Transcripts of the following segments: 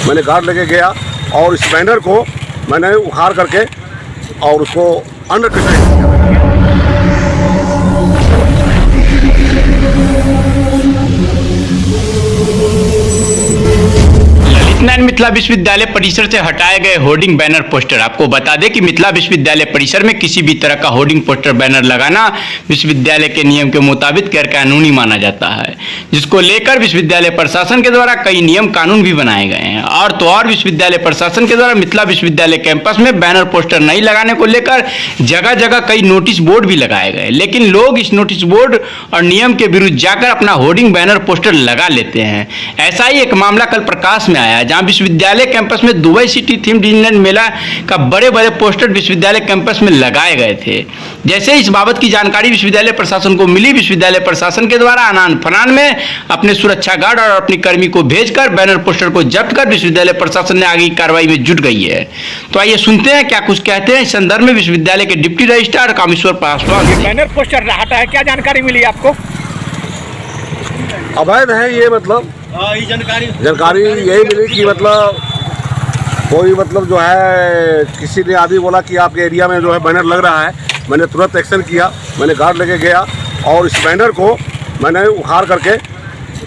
मैंने गार्ड लेके गया और इस बैनर को मैंने उखाड़ करके और उसको अंडर कस्टडी किया। ललित मिथिला विश्वविद्यालय परिसर से हटाए गए होर्डिंग बैनर पोस्टर। आपको बता दें कि मिथिला विश्वविद्यालय परिसर में किसी भी तरह का होर्डिंग पोस्टर बैनर लगाना विश्वविद्यालय के नियम के मुताबिक गैरकानूनी माना जाता है, जिसको लेकर विश्वविद्यालय प्रशासन के द्वारा कई नियम कानून भी बनाए गए हैं। और तो और विश्वविद्यालय प्रशासन के द्वारा मिथिला विश्वविद्यालय कैंपस में बैनर पोस्टर नहीं लगाने को लेकर जगह जगह कई नोटिस बोर्ड भी लगाए गए, लेकिन लोग इस नोटिस बोर्ड और नियम के विरुद्ध जाकर अपना होर्डिंग बैनर पोस्टर लगा लेते हैं। ऐसा ही एक मामला कल प्रकाश में आया, जहां विश्वविद्यालय कैंपस में दुबई सिटी थीम डिज्नीलैंड मेला का बड़े बड़े पोस्टर विश्वविद्यालय कैंपस में लगाए गए थे। जैसे इस बाबत की जानकारी विश्वविद्यालय प्रशासन को मिली, विश्वविद्यालय प्रशासन के द्वारा आनान फनान में अपने सुरक्षा गार्ड और अपनी कर्मी को भेजकर बैनर पोस्टर को जब्त कर विश्वविद्यालय प्रशासन ने आगे की कार्रवाई में जुट गई है। तो आइए सुनते हैं क्या कुछ कहते हैं इस संदर्भ में विश्वविद्यालय के deputy registrar Kameshwar Paswan. Banner poster हटा है, क्या जानकारी मिली आपको? अवैध है ये, मतलब जानकारी यही मिली कि मतलब कोई मतलब जो है किसी ने आदमी बोला कि आपके एरिया में जो है बैनर लग रहा है। मैंने तुरंत एक्शन किया, मैंने गार्ड लेके गया और इस बैनर को मैंने उखाड़ करके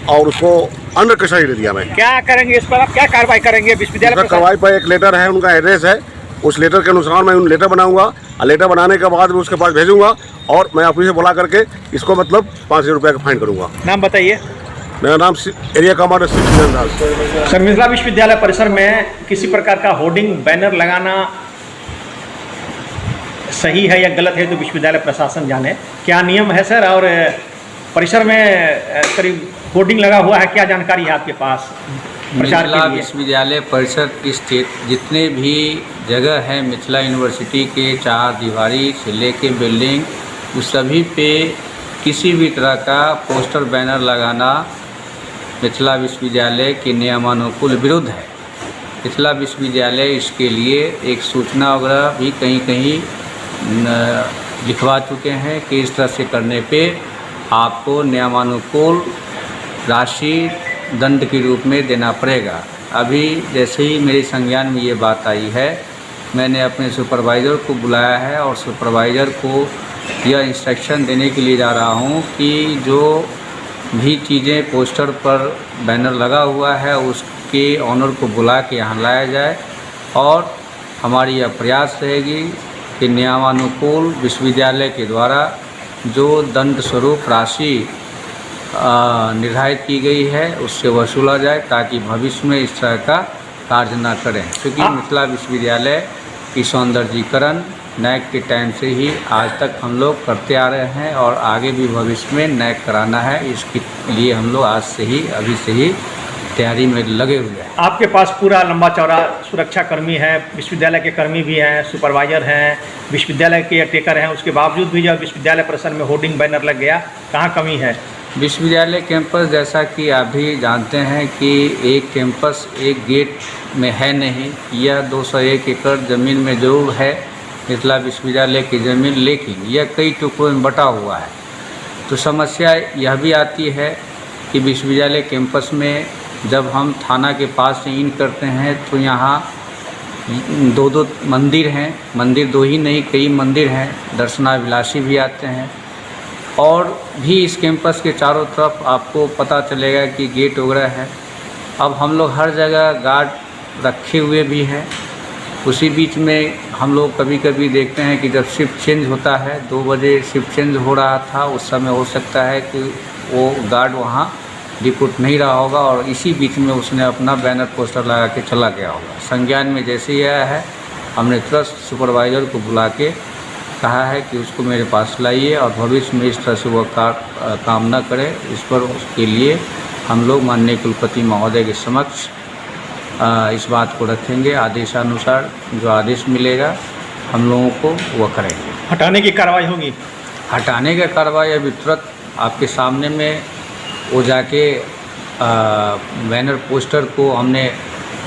और उसको अंडर कस्टडी ले दिया। मैं क्या करेंगे इस पर, आप क्या कार्रवाई करेंगे? विश्वविद्यालय कार्रवाई पर एक लेटर है, उनका एड्रेस है, उस लेटर के अनुसार मैं उन लेटर बनाऊंगा और लेटर बनाने के बाद मैं उसके पास भेजूंगा और मैं ऑफिस से बुला करके इसको मतलब 5,000 रुपये का फाइन करूंगा। नाम बताइए। मेरा नाम एरिया कमांडर दास। सर, मिथिला विश्वविद्यालय परिसर में किसी प्रकार का होर्डिंग बैनर लगाना सही है या गलत है तो विश्वविद्यालय प्रशासन जाने। क्या नियम है सर? और परिसर में करीब होर्डिंग लगा हुआ है, क्या जानकारी है आपके पास प्रचार मिथिला के लिए? विश्वविद्यालय परिसर स्थित जितने भी जगह हैं मिथिला यूनिवर्सिटी के चार दीवारी से लेके बिल्डिंग, उस सभी पे किसी भी तरह का पोस्टर बैनर लगाना मिथिला विश्वविद्यालय के नियमानुकूल विरुद्ध है। मिथिला विश्वविद्यालय इसके लिए एक सूचना वगैरह भी कहीं कहीं लिखवा चुके हैं कि इस तरह से करने पे आपको नियमानुकूल राशि दंड के रूप में देना पड़ेगा। अभी जैसे ही मेरे संज्ञान में ये बात आई है, मैंने अपने सुपरवाइज़र को बुलाया है और सुपरवाइज़र को यह इंस्ट्रक्शन देने के लिए जा रहा हूँ कि जो भी चीज़ें पोस्टर पर बैनर लगा हुआ है उसके ऑनर को बुला के यहाँ लाया जाए और हमारी यह प्रयास रहेगी कि नियमानुकूल विश्वविद्यालय के द्वारा जो दंड स्वरूप राशि निर्धारित की गई है उससे वसूला जाए, ताकि भविष्य में इस तरह का कार्य न करें। क्योंकि मिथिला विश्वविद्यालय की सौंदर्यीकरण नैक के टाइम से ही आज तक हम लोग करते आ रहे हैं और आगे भी भविष्य में नैक कराना है। इसके लिए हम लोग आज से ही, अभी से ही तैयारी में लगे हुए हैं। आपके पास पूरा लंबा चौड़ा सुरक्षा कर्मी है, विश्वविद्यालय के कर्मी भी हैं, सुपरवाइजर हैं, विश्वविद्यालय के टेकर हैं, उसके बावजूद भी जब विश्वविद्यालय परिसर में होर्डिंग बैनर लग गया, कहाँ कमी है? विश्वविद्यालय कैंपस जैसा कि आप भी जानते हैं कि एक कैंपस एक गेट में है नहीं। यह 201 एकड़ ज़मीन में जरूर है मिथिला विश्वविद्यालय की ज़मीन, लेकिन यह कई टुकड़ों में बटा हुआ है। तो समस्या यह भी आती है कि विश्वविद्यालय कैंपस में जब हम थाना के पास से इन करते हैं तो यहाँ दो मंदिर हैं, मंदिर दो ही नहीं कई मंदिर हैं, दर्शनाभिलाषी भी आते हैं और भी इस कैंपस के चारों तरफ आपको पता चलेगा कि गेट वगैरह है। अब हम लोग हर जगह गार्ड रखे हुए भी हैं। उसी बीच में हम लोग कभी कभी देखते हैं कि जब शिफ्ट चेंज होता है, 2 बजे शिफ्ट चेंज हो रहा था, उस समय हो सकता है कि वो गार्ड वहाँ रिपोर्ट नहीं रहा होगा और इसी बीच में उसने अपना बैनर पोस्टर लगा के चला गया होगा। संज्ञान में जैसे ही आया है, हमने तुरंत सुपरवाइज़र को बुला के कहा है कि उसको मेरे पास लाइए और भविष्य में इस तरह से वो काम न करे। इस पर उसके लिए हम लोग माननीय कुलपति महोदय के समक्ष इस बात को रखेंगे। आदेशानुसार जो आदेश मिलेगा हम लोगों को वो करेंगे। हटाने की कार्रवाई होगी? हटाने का कार्रवाई अभी तुरंत आपके सामने में वो जाके बैनर पोस्टर को हमने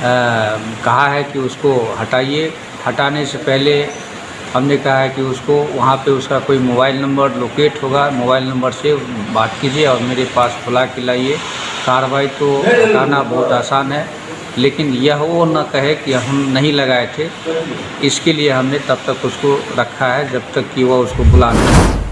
कहा है कि उसको हटाइए। हटाने से पहले हमने कहा है कि उसको वहाँ पे उसका कोई मोबाइल नंबर लोकेट होगा, मोबाइल नंबर से बात कीजिए और मेरे पास बुला के लाइए। कार्रवाई तो हटाना बहुत आसान है, लेकिन यह वो न कहे कि हम नहीं लगाए थे। इसके लिए हमने तब तक उसको रखा है जब तक कि वह उसको बुला नहीं।